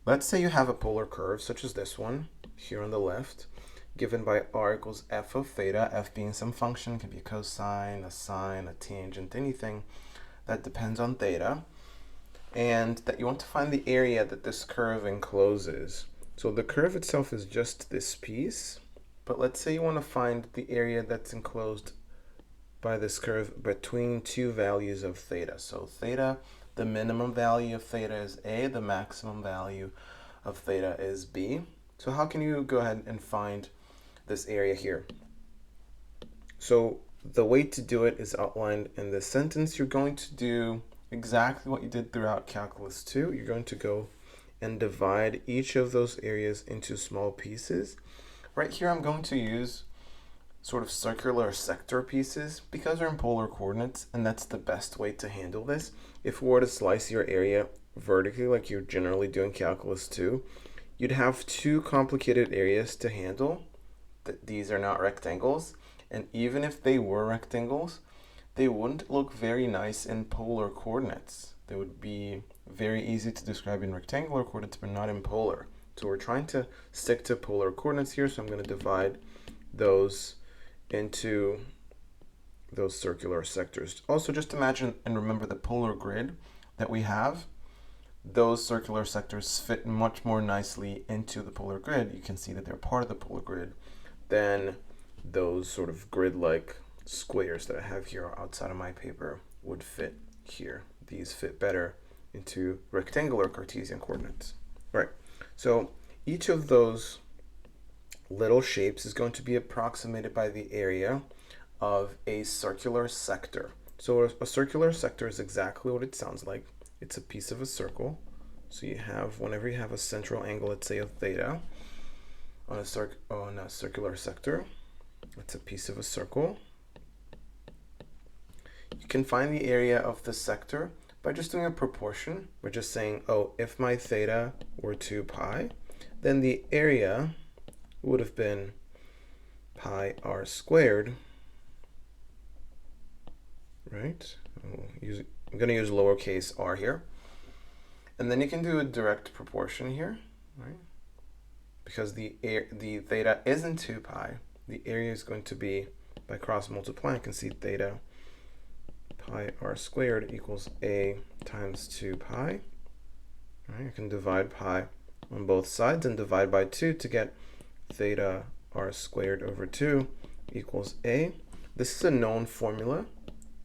Let's say you have a polar curve, such as this one, here on the left, given by r equals f of theta, f being some function, can be a cosine, a sine, a tangent, anything that depends on theta, and that you want to find the area that this curve encloses. So the curve itself is just this piece, but let's say you want to find the area that's enclosed by this curve between two values of theta. So theta, the minimum value of theta is a, the maximum value of theta is b. So how can you go ahead and find this area here? So the way to do it is outlined in this sentence. You're going to do exactly what you did throughout Calculus 2. You're going to go and divide each of those areas into small pieces. Right here I'm going to use sort of circular sector pieces because they're in polar coordinates, and that's the best way to handle this. If we were to slice your area vertically like you generally do in Calculus 2, you'd have two complicated areas to handle. These are not rectangles, and even if they were rectangles, they wouldn't look very nice in polar coordinates. They would be very easy to describe in rectangular coordinates, but not in polar. So we're trying to stick to polar coordinates here, so I'm going to divide those into those circular sectors. Also, just imagine and remember the polar grid that we have. Those circular sectors fit much more nicely into the polar grid. You can see that they're part of the polar grid than those sort of grid-like squares that I have here outside of my paper would fit here. These fit better into rectangular Cartesian coordinates. Right. So each of those little shapes is going to be approximated by the area of a circular sector. So a circular sector is exactly what it sounds like. It's a piece of a circle. So you have, whenever you have a central angle, let's say of theta, on a circular sector, it's a piece of a circle. You can find the area of the sector by just doing a proportion. We're just saying, oh, if my theta were 2 pi, then the area would have been pi r squared, right? I'm going to use lowercase r here. And then you can do a direct proportion here, right? Because the theta isn't 2 pi, the area is going to be, by cross multiplying, you can see theta pi r squared equals a times 2 pi. Right? You can divide pi on both sides and divide by 2 to get theta r squared over 2 equals a. This is a known formula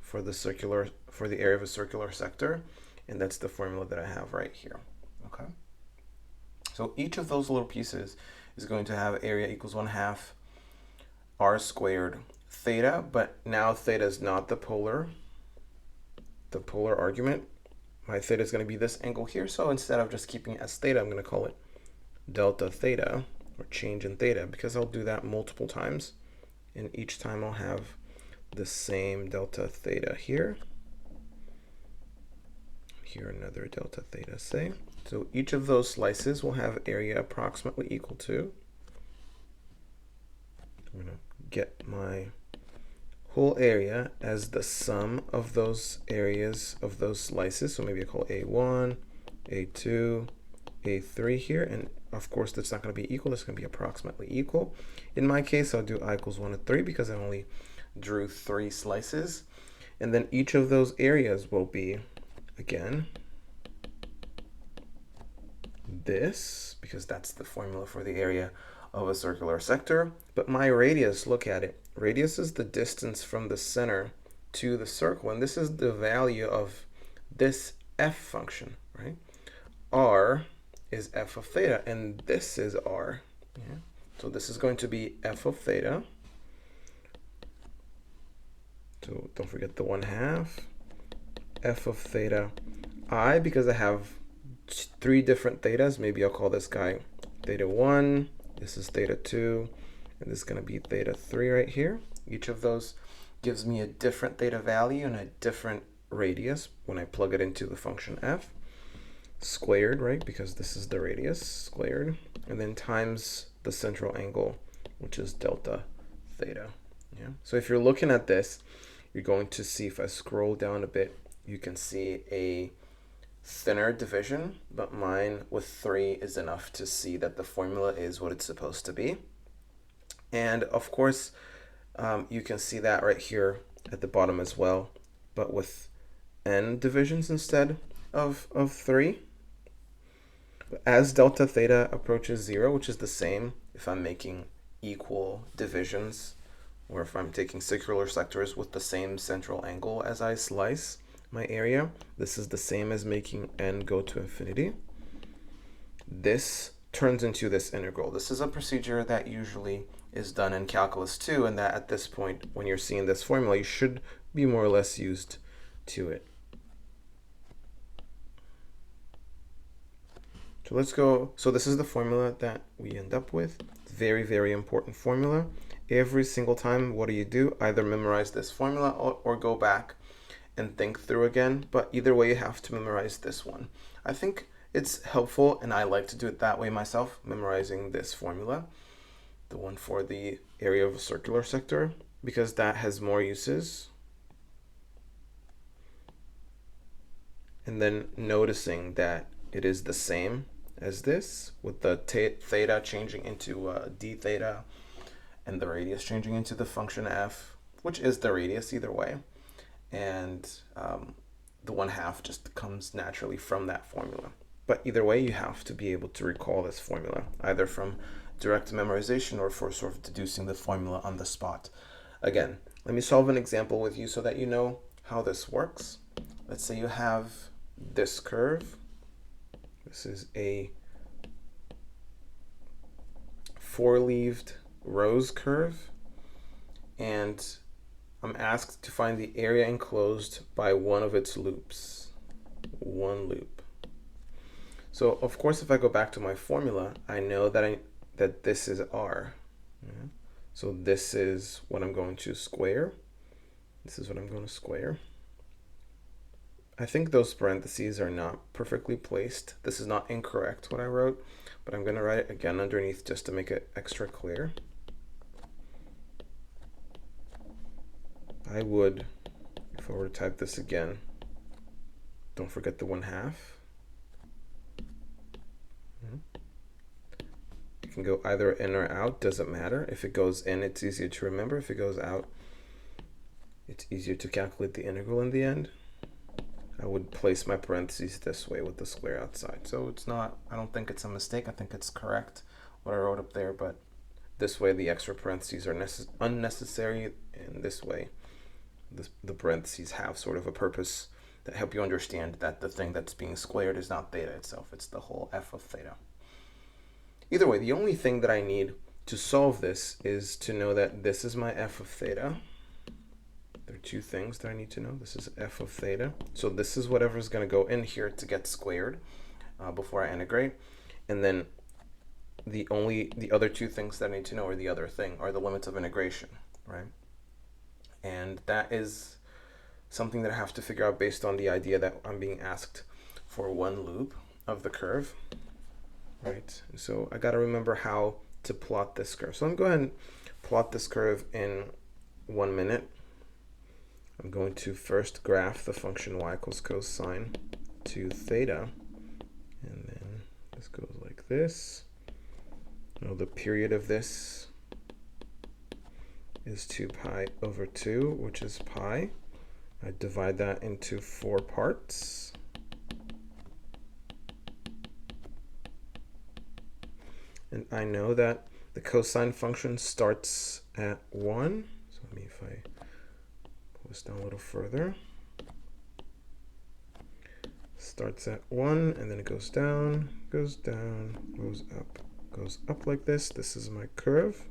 for the area of a circular sector, and that's the formula that I have right here. Okay. So each of those little pieces is going to have area equals 1/2 r squared theta, but now theta is not the polar argument. My theta is going to be this angle here, so instead of just keeping it as theta, I'm going to call it delta theta, or change in theta, because I'll do that multiple times, and each time I'll have the same delta theta here. Here another delta theta, say. So each of those slices will have area approximately equal to, I'm going to get my whole area as the sum of those areas of those slices. So maybe I call A1, A2, A3 here, and of course that's not going to be equal, that's going to be approximately equal. In my case, I'll do I equals 1 to 3 because I only drew 3 slices. And then each of those areas will be, again, this, because that's the formula for the area of a circular sector. But my radius, look at it. Radius is the distance from the center to the circle, and this is the value of this f function, right? R is f of theta, and this is r. Yeah? So this is going to be f of theta. So don't forget the 1/2 f of theta I, because I have 3 different thetas. Maybe I'll call this guy theta 1, this is theta 2, and this is going to be theta 3 right here. Each of those gives me a different theta value and a different radius when I plug it into the function f. Squared, right, because this is the radius, squared, and then times the central angle, which is delta theta. Yeah. So if you're looking at this, you're going to see, if I scroll down a bit, you can see a thinner division, but mine with 3 is enough to see that the formula is what it's supposed to be. And of course, you can see that right here at the bottom as well, but with n divisions instead of 3. As delta theta approaches 0, which is the same if I'm making equal divisions, or if I'm taking circular sectors with the same central angle as I slice my area, this is the same as making n go to infinity. This turns into this integral. This is a procedure that usually is done in calculus 2, and that at this point, when you're seeing this formula, you should be more or less used to it. So let's go. So this is the formula that we end up with. Very, very important formula. Every single time, what do? Either memorize this formula or go back and think through again. But either way, you have to memorize this one. I think it's helpful, and I like to do it that way myself, memorizing this formula, the one for the area of a circular sector, because that has more uses. And then noticing that it is the same as this, with the theta changing into d theta, and the radius changing into the function f, which is the radius either way. And the 1/2 just comes naturally from that formula. But either way, you have to be able to recall this formula, either from direct memorization or for sort of deducing the formula on the spot. Again, let me solve an example with you so that you know how this works. Let's say you have this curve. This is a 4-leaved rose curve, and I'm asked to find the area enclosed by one of its loops. One loop. So of course, if I go back to my formula, I know that this is r. Yeah. So this is what I'm going to square. This is what I'm going to square. I think those parentheses are not perfectly placed. This is not incorrect what I wrote, but I'm going to write it again underneath just to make it extra clear. I would, if I were to type this again, don't forget the 1/2. You can go either in or out, doesn't matter. If it goes in, it's easier to remember. If it goes out, it's easier to calculate the integral in the end. I would place my parentheses this way with the square outside. So it's not, I don't think it's a mistake. I think it's correct what I wrote up there, but this way the extra parentheses are unnecessary, and this way the parentheses have sort of a purpose that help you understand that the thing that's being squared is not theta itself, it's the whole f of theta. Either way, the only thing that I need to solve this is to know that this is my f of theta. There are 2 things that I need to know. This is f of theta. So this is whatever is going to go in here to get squared before I integrate. And then the other 2 things that I need to know, or the other thing, are the limits of integration, right? And that is something that I have to figure out based on the idea that I'm being asked for one loop of the curve, right? So I got to remember how to plot this curve. So let me go ahead and plot this curve in 1 minute. I'm going to first graph the function y equals cosine 2 theta, and then this goes like this. Now the period of this is 2 pi over 2, which is pi. I divide that into 4 parts. And I know that the cosine function starts at 1. So let me, if I pull this down a little further. Starts at 1, and then it goes down, goes up like this. This is my curve.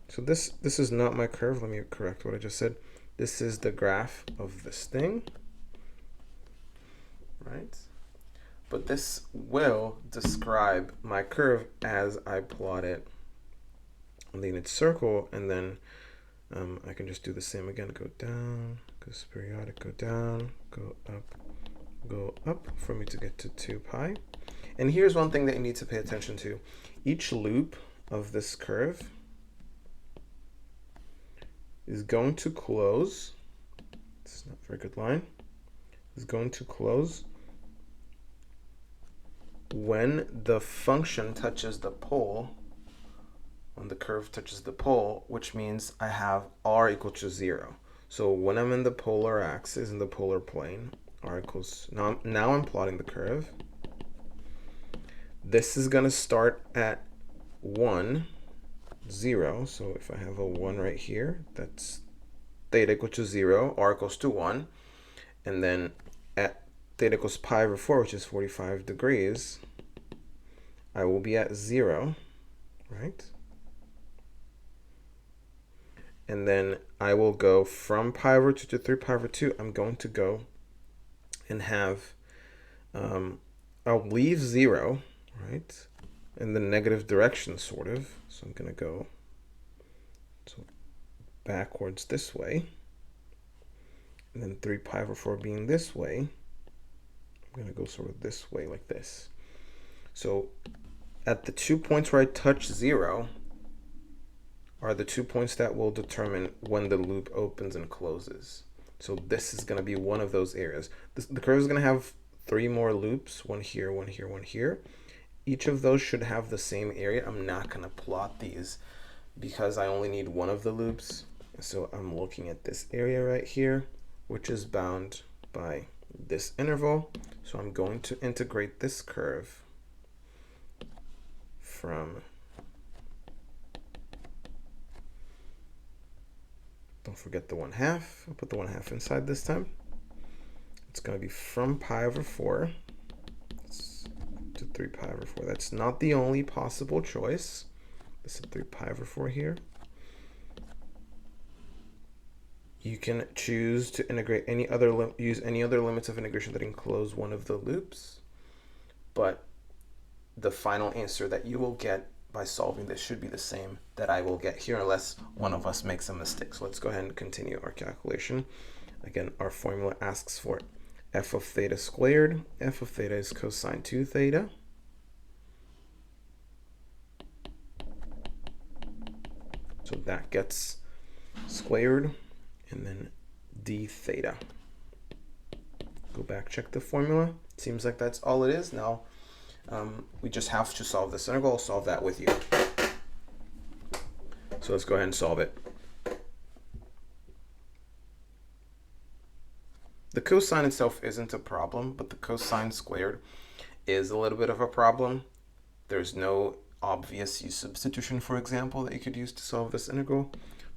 So this is not my curve. Let me correct what I just said. This is the graph of this thing, right? But this will describe my curve as I plot it on the unit circle, and then I can just do the same again. Go down, goes periodic, go down, go up for me to get to 2 pi. And here's one thing that you need to pay attention to. Each loop of this curve is going to close, it's not a very good line, is going to close when the function touches the pole, when the curve touches the pole, which means I have r equal to 0. So when I'm in the polar axis, in the polar plane, r equals, now I'm plotting the curve. This is going to start at 1, 0. So if I have a 1 right here, that's theta equal to 0, r equals to 1. And then at theta equals pi over 4, which is 45 degrees, I will be at 0, right? And then I will go from pi over 2 to 3 pi over 2. I'm going to go and have, I'll leave 0, right, in the negative direction, sort of. So I'm going to go backwards this way. And then 3 pi over 4 being this way, I'm going to go sort of this way, like this. So at the 2 points where I touch 0 are the 2 points that will determine when the loop opens and closes. So this is going to be one of those areas. The curve is going to have 3 more loops, one here, one here, one here. Each of those should have the same area. I'm not going to plot these because I only need one of the loops. So I'm looking at this area right here, which is bound by this interval. So I'm going to integrate this curve from, don't forget the 1/2. I'll put the 1/2 inside this time. It's going to be from pi over 4 to 3 pi over 4. That's not the only possible choice. This is 3 pi over 4 here. You can choose to integrate use any other limits of integration that enclose one of the loops, but the final answer that you will get by solving this should be the same that I will get here, unless one of us makes a mistake. So let's go ahead and continue our calculation. Again, our formula asks for f of theta squared. F of theta is cosine 2 theta. So that gets squared, and then d theta. Go back, check the formula. Seems like that's all it is. Now, we just have to solve this integral. I'll solve that with you. So let's go ahead and solve it. The cosine itself isn't a problem, but the cosine squared is a little bit of a problem. There's no obvious u substitution, for example, that you could use to solve this integral,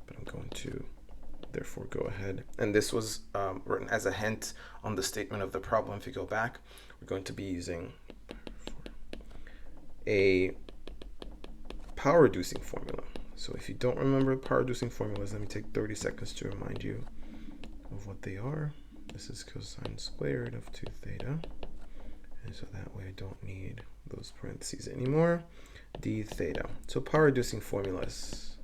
but I'm going to therefore go ahead. And this was written as a hint on the statement of the problem. If you go back, we're going to be using a power reducing formula. So if you don't remember power reducing formulas, let me take 30 seconds to remind you of what they are. This is cosine squared of 2 theta. And so that way I don't need those parentheses anymore. D theta. So power reducing formulas.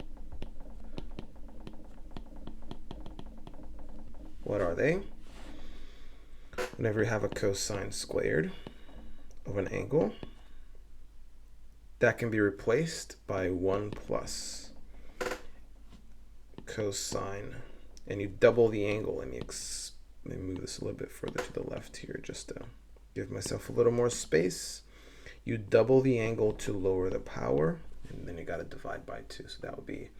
What are they? Whenever you have a cosine squared of an angle, that can be replaced by 1 plus cosine, and you double the angle. Let me move this a little bit further to the left here just to give myself a little more space. You double the angle to lower the power, and then you got to divide by 2. So that would be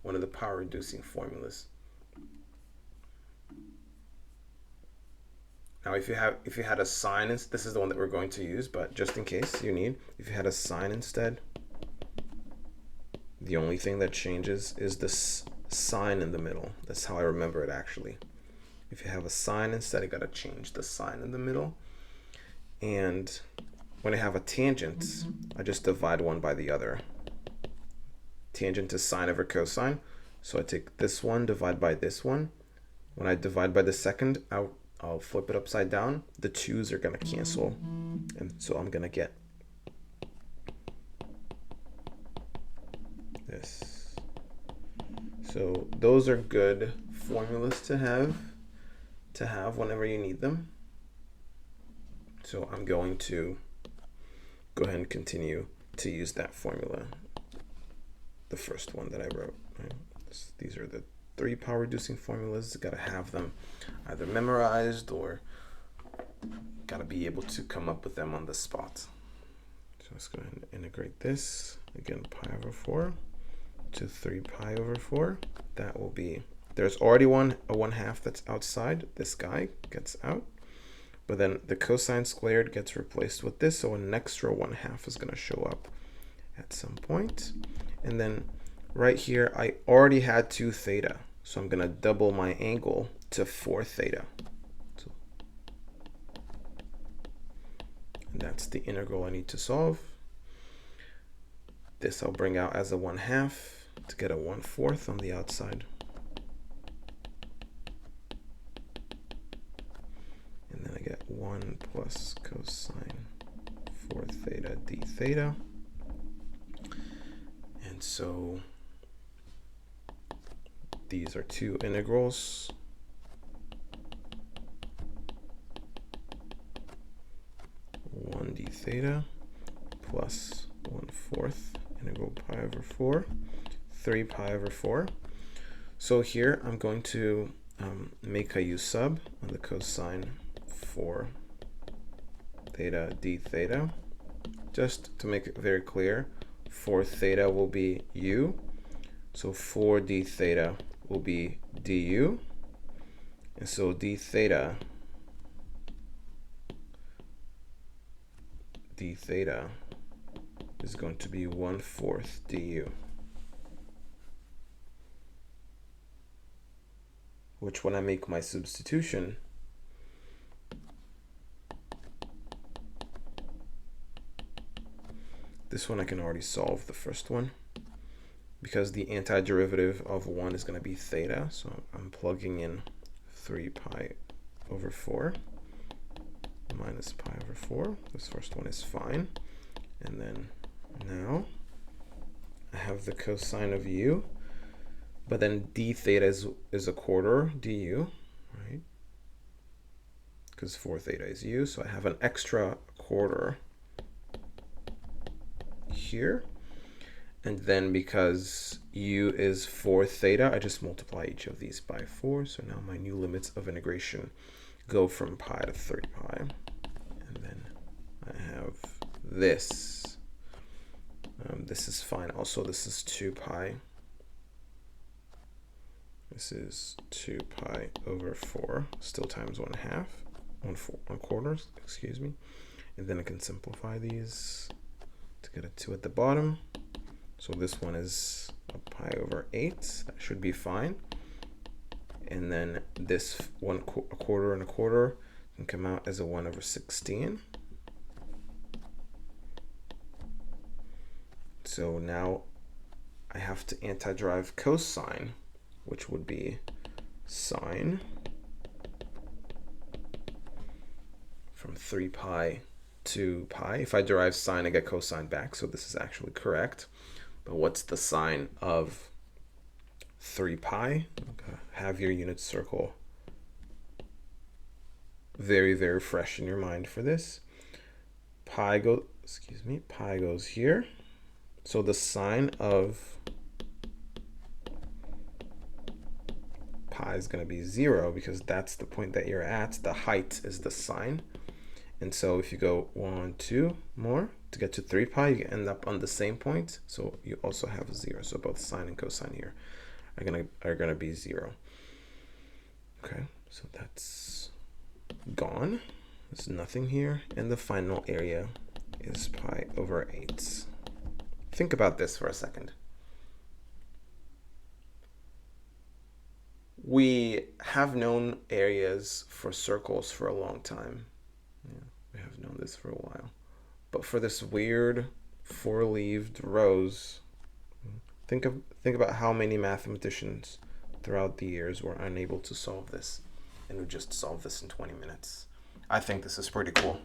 one of the power reducing formulas. Now, if you had a sine, this is the one that we're going to use, but just in case you need, if you had a sine instead, the only thing that changes is this sign in the middle. That's how I remember it actually. If you have a sine instead, I got to change the sign in the middle. And when I have a tangent, I just divide one by the other. Tangent is sine over cosine. So I take this one, divide by this one. When I divide by the second, I'll flip it upside down. The 2's are going to cancel. And so I'm going to get this. So those are good formulas to have whenever you need them. So I'm going to go ahead and continue to use that formula, the first one that I wrote. Right? These are the 3 power reducing formulas. Got to have them either memorized or got to be able to come up with them on the spot. let's go ahead and integrate this. Again, pi over 4 to 3 pi over 4. That will be, there's already a 1/2 that's outside. This guy gets out. But then the cosine squared gets replaced with this, so an extra 1/2 is going to show up at some point. And then right here, I already had 2 theta. So I'm going to double my angle to 4 theta. So, and that's the integral I need to solve. This I'll bring out as a 1/2 to get a 1/4 on the outside. And then I get 1 plus cosine 4 theta d theta. And so these are 2 integrals. One d theta plus 1/4 integral pi over 4, 3 pi over 4. So here I'm going to make a u sub on the cosine 4 theta d theta. Just to make it very clear, 4 theta will be u. So 4 d theta will be du. And so d theta is going to be 1/4 du. Which, when I make my substitution, this one I can already solve the first one, because the antiderivative of 1 is going to be theta. So I'm plugging in 3 pi over 4 minus pi over 4. This first one is fine. And then now I have the cosine of u, but then d theta is a quarter du, right? Because 4 theta is u, so I have an extra quarter here. And then because u is 4 theta, I just multiply each of these by 4. So now my new limits of integration go from pi to 3 pi. And then I have this. This is fine. Also, this is 2 pi. This is 2 pi over 4, still times 1/2, 1/4, excuse me. And then I can simplify these to get a 2 at the bottom. So this one is a pi over 8. That should be fine. And then this a quarter and a quarter can come out as a 1 over 16. So now I have to antiderive cosine, which would be sine from 3 pi to pi. If I derive sine, I get cosine back, so this is actually correct. But what's the sine of 3 pi? Okay. Have your unit circle very, very fresh in your mind for this. Pi goes here. So the sine of pi is going to be 0, because that's the point that you're at. The height is the sine. And so if you go 1, 2 more to get to 3 pi, you end up on the same point. So you also have a 0. So both sine and cosine here are gonna be 0. Okay, so that's gone. There's nothing here. And the final area is pi over 8. Think about this for a second. We have known areas for circles for a long time. Yeah, we have known this for a while. But for this weird 4-leaved rows, think about how many mathematicians throughout the years were unable to solve this, and who just solved this in 20 minutes. I think this is pretty cool.